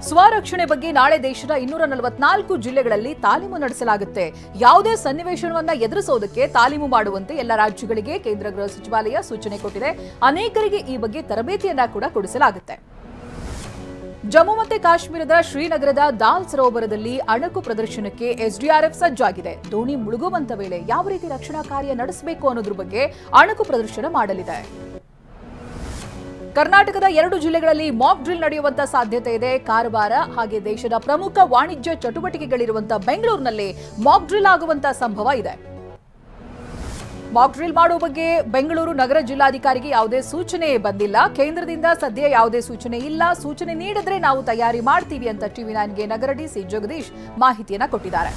ಸ್ವರಕ್ಷಣೆ ಬಗ್ಗೆ ನಾಳೆ ದೇಶದ 244 ಜಿಲ್ಲೆಗಳಲ್ಲಿ ತಾಲೀಮು ನಡೆಸಲಾಗುತ್ತೆ. ಯಾವುದೇ ಸನ್ನಿವೇಶವನ್ನ ಎದುರಿಸೋದಕ್ಕೆ ತಾಲೀಮು ಮಾಡುವಂತೆ ಎಲ್ಲ ರಾಜ್ಯಗಳಿಗೆ ಕೇಂದ್ರ ಗೃಹ ಸಚಿವಾಲಯ ಸೂಚನೆ ಕೊಟ್ಟಿದೆ. ಅನೇಕರಿಗೆ ಈ ಬಗ್ಗೆ ತರಬೇತಿಯನ್ನ ಕೂಡ ಕೊಡಿಸಲಾಗುತ್ತೆ. ಜಮ್ಮು ಮತ್ತು ಕಾಶ್ಮೀರದ ಶ್ರೀನಗರದ ದಾಲ್ ಸರೋವರದಲ್ಲಿ ಅಣಕು ಪ್ರದರ್ಶನಕ್ಕೆ ಎಸ್ಡಿಆರ್ಎಫ್ ಸಜ್ಜಾಗಿದೆ. ದೋಣಿ ಮುಳುಗುವಂತ ವೇಳೆ ಯಾವ ರೀತಿ ರಕ್ಷಣಾ ಕಾರ್ಯ ನಡೆಸಬೇಕು ಅನ್ನೋದ್ರ ಬಗ್ಗೆ ಅಣಕು ಪ್ರದರ್ಶನ ಮಾಡಲಿದೆ. ಕರ್ನಾಟಕದ 2 ಜಿಲ್ಲೆಗಳಲ್ಲಿ ಮಾಕ್ ಡ್ರಿಲ್ ನಡೆಯುವಂತ ಸಾಧ್ಯತೆ ಇದೆ. ಕಾರವಾರ ಹಾಗೆ ದೇಶದ ಪ್ರಮುಖ ವಾಣಿಜ್ಯ ಚಟುವಟಿಕೆಗಳಿರುವಂತಹ ಬೆಂಗಳೂರಿನಲ್ಲಿ ಮಾಕ್ ಡ್ರಿಲ್ ಆಗುವಂತ ಸಂಭವ ಇದೆ. ಮಾಕ್ ಡ್ರಿಲ್ ಮಾಡುವ ಬಗ್ಗೆ ಬೆಂಗಳೂರು ನಗರ ಜಿಲ್ಲಾಧಿಕಾರಿಗೆ ಯಾವುದೇ ಸೂಚನೆ ಬಂದಿಲ್ಲ. ಕೇಂದ್ರದಿಂದ ಸದ್ಯ ಯಾವುದೇ ಸೂಚನೆ ಇಲ್ಲ. ಸೂಚನೆ ನೀಡಿದ್ರೆ ನಾವು ತಯಾರಿ ಮಾಡ್ತೀವಿ ಅಂತ ಟಿವಿ9ಗೆ ನಗರ ಡಿಸಿ ಜಗದೀಶ್ ಮಾಹಿತಿಯನ್ನ ಕೊಟ್ಟಿದ್ದಾರೆ.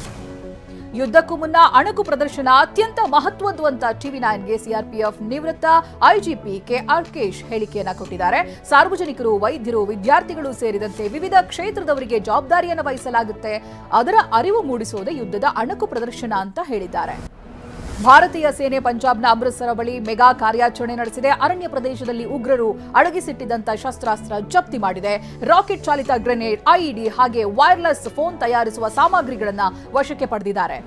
ಯುದ್ಧಕ್ಕೂ ಮುನ್ನ ಅಣಕು ಪ್ರದರ್ಶನ ಅತ್ಯಂತ ಮಹತ್ವದ್ದು ಅಂತ ಟಿವಿ9ಗೆ ಸಿಆರ್ಪಿಎಫ್ ನಿವೃತ್ತ ಐಜಿಪಿ ಕೆಆರ್ಕೇಶ್ ಹೇಳಿಕೆಯನ್ನ ಕೊಟ್ಟಿದ್ದಾರೆ. ಸಾರ್ವಜನಿಕರು, ವೈದ್ಯರು, ವಿದ್ಯಾರ್ಥಿಗಳು ಸೇರಿದಂತೆ ವಿವಿಧ ಕ್ಷೇತ್ರದವರಿಗೆ ಜವಾಬ್ದಾರಿಯನ್ನು ವಹಿಸಲಾಗುತ್ತೆ. ಅದರ ಅರಿವು ಮೂಡಿಸುವುದೇ ಯುದ್ಧದ ಅಣಕು ಪ್ರದರ್ಶನ ಅಂತ ಹೇಳಿದ್ದಾರೆ. ಭಾರತೀಯ ಸೇನೆ ಪಂಜಾಬ್ನ ಅಮೃತಸರ ಬಳಿ ಮೆಗಾ ಕಾರ್ಯಾಚರಣೆ ನಡೆಸಿದೆ. ಅರಣ್ಯ ಪ್ರದೇಶದಲ್ಲಿ ಉಗ್ರರು ಅಡಗಿಸಿಟ್ಟಿದ್ದಂತ ಶಸ್ತ್ರಾಸ್ತ್ರ ಜಪ್ತಿ ಮಾಡಿದೆ. ರಾಕೆಟ್ ಚಾಲಿತ ಗ್ರೆನೇಡ್, ಐಇಡಿ ಹಾಗೆ ವೈರ್ಲೆಸ್ ಫೋನ್ ತಯಾರಿಸುವ ಸಾಮಗ್ರಿಗಳನ್ನು ವಶಕ್ಕೆ ಪಡೆದಿದ್ದಾರೆ.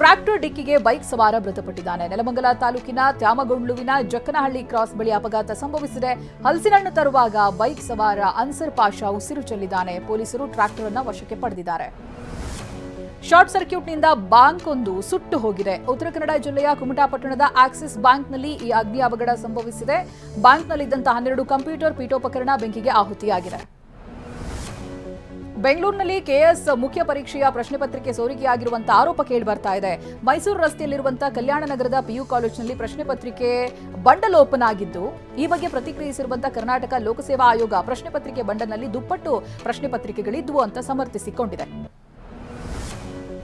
ಟ್ರ್ಯಾಕ್ಟರ್ ಡಿಕ್ಕಿಗೆ ಬೈಕ್ ಸವಾರ ಮೃತಪಟ್ಟಿದ್ದಾನೆ. ನೆಲಮಂಗಲ ತಾಲೂಕಿನ ತ್ಯಾಮಗೊಂಡ್ಲುವಿನ ಜಕ್ಕನಹಳ್ಳಿ ಕ್ರಾಸ್ ಬಳಿ ಅಪಘಾತ ಸಂಭವಿಸಿದೆ. ಹಲಸಿನಣ್ಣು ತರುವಾಗ ಬೈಕ್ ಸವಾರ ಅನ್ಸರ್ ಪಾಷಾ ಉಸಿರು ಚೆಲ್ಲಿದ್ದಾನೆ. ಪೊಲೀಸರು ಟ್ರ್ಯಾಕ್ಟರ್ ಅನ್ನು ವಶಕ್ಕೆ ಪಡೆದಿದ್ದಾರೆ. ಶಾರ್ಟ್ ಸರ್ಕ್ಯೂಟ್ನಿಂದ ಬ್ಯಾಂಕ್ ಒಂದು ಸುಟ್ಟು ಹೋಗಿದೆ. ಉತ್ತರ ಕನ್ನಡ ಜಿಲ್ಲೆಯ ಕುಮಟಾ ಪಟ್ಟಣದ ಆಕ್ಸಿಸ್ ಬ್ಯಾಂಕ್ನಲ್ಲಿ ಈ ಅಗ್ನಿ ಅವಘಡ ಸಂಭವಿಸಿದೆ. ಬ್ಯಾಂಕ್ನಲ್ಲಿದ್ದಂತಹ 12 ಕಂಪ್ಯೂಟರ್ ಪೀಠೋಪಕರಣ ಬೆಂಕಿಗೆ ಆಹುತಿಯಾಗಿದೆ. ಬೆಂಗಳೂರಿನಲ್ಲಿ ಕೆಎಸ್ ಮುಖ್ಯ ಪರೀಕ್ಷೆಯ ಪ್ರಶ್ನೆ ಪತ್ರಿಕೆ ಸೋರಿಕೆಯಾಗಿರುವಂತಹ ಆರೋಪ ಕೇಳಿಬರ್ತಾ ಇದೆ. ಮೈಸೂರು ರಸ್ತೆಯಲ್ಲಿರುವಂತಹ ಕಲ್ಯಾಣ ನಗರದ ಪಿಯು ಕಾಲೇಜಿನಲ್ಲಿ ಪ್ರಶ್ನೆ ಪತ್ರಿಕೆ ಬಂಡಲ್ ಓಪನ್ ಆಗಿದ್ದು, ಈ ಬಗ್ಗೆ ಪ್ರತಿಕ್ರಿಯಿಸಿರುವಂತಹ ಕರ್ನಾಟಕ ಲೋಕಸೇವಾ ಆಯೋಗ ಪ್ರಶ್ನೆ ಪತ್ರಿಕೆ ಬಂಡಲ್ನಲ್ಲಿ ದುಪ್ಪಟ್ಟು ಪ್ರಶ್ನೆ ಪತ್ರಿಕೆಗಳಿದ್ವು ಅಂತ ಸಮರ್ಥಿಸಿಕೊಂಡಿದೆ.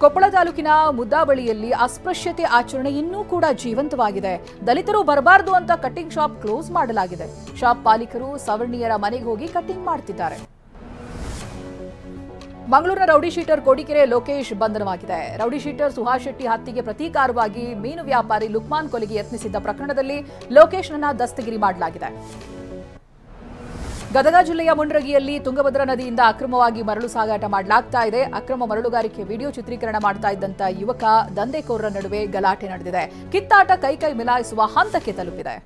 ಕೊಪ್ಪಳ ತಾಲೂಕಿನ ಮುದ್ದಾಬಳಿಯಲ್ಲಿ ಅಸ್ಪೃಶ್ಯತೆ ಆಚರಣೆ ಇನ್ನೂ ಕೂಡ ಜೀವಂತವಾಗಿದೆ. ದಲಿತರು ಬರಬಾರದು ಅಂತ ಕಟ್ಟಿಂಗ್ ಶಾಪ್ ಕ್ಲೋಸ್ ಮಾಡಲಾಗಿದೆ. ಶಾಪ್ ಮಾಲೀಕರು ಸವರ್ಣೀಯರ ಮನೆಗೆ ಹೋಗಿ ಕಟ್ಟಿಂಗ್ ಮಾಡ್ತಿದ್ದಾರೆ. ಮಂಗಳೂರಿನ ರೌಡಿ ಶೀಟರ್ ಕೋಡಿಕೆರೆ ಲೋಕೇಶ್ ಬಂಧನವಾಗಿದೆ. ರೌಡಿ ಶೀಟರ್ ಸುಹಾಸ್ ಶೆಟ್ಟಿ ಹತ್ಯೆಗೆ ಪ್ರತೀಕಾರವಾಗಿ ಮೀನು ವ್ಯಾಪಾರಿ ಲುಕ್ಮಾನ್ ಕೊಲೆಗೆ ಯತ್ನಿಸಿದ್ದ ಪ್ರಕರಣದಲ್ಲಿ ಲೋಕೇಶ್ನನ್ನ ದಸ್ತಗಿರಿ ಮಾಡಲಾಗಿದೆ. ಗದಗ ಜಿಲ್ಲೆಯ ಮುಂಡ್ರಗಿಯಲ್ಲಿ ತುಂಗಭದ್ರಾ ನದಿಯಿಂದ ಅಕ್ರಮವಾಗಿ ಮರಳು ಸಾಗಾಟ ಮಾಡಲಾಗ್ತಾ ಇದೆ. ಅಕ್ರಮ ಮರಳುಗಾರಿಕೆ ವಿಡಿಯೋ ಚಿತ್ರೀಕರಣ ಮಾಡ್ತಾ ಇದ್ದಂತ ಯುವಕ ದಂಧೆಕೋರರ ನಡುವೆ ಗಲಾಟೆ ನಡೆದಿದೆ. ಕಿತ್ತಾಟ ಕೈ ಮಿಲಾಯಿಸುವ ಹಂತಕ್ಕೆ ತಲುಪಿದೆ.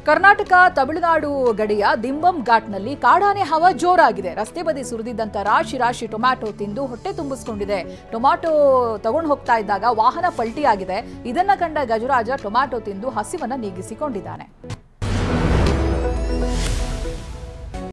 ಕರ್ನಾಟಕ ತಮಿಳುನಾಡು ಗಡಿಯ ದಿಂಬಂ ಘಾಟ್ನಲ್ಲಿ ಕಾಡಾನೆ ಹವಾ ಜೋರಾಗಿದೆ. ರಸ್ತೆ ಬದಿ ಸುರಿದಿದ್ದಂತ ರಾಶಿ ಟೊಮ್ಯಾಟೊ ತಿಂದು ಹೊಟ್ಟೆ ತುಂಬಿಸಿಕೊಂಡಿದೆ. ಟೊಮ್ಯಾಟೊ ತಗೊಂಡು ಹೋಗ್ತಾ ಇದ್ದಾಗ ವಾಹನ ಪಲ್ಟಿಯಾಗಿದೆ. ಇದನ್ನ ಕಂಡ ಗಜರಾಜ ಟೊಮ್ಯಾಟೊ ತಿಂದು ಹಸಿವನ್ನ ನೀಗಿಸಿಕೊಂಡಿದ್ದಾನೆ.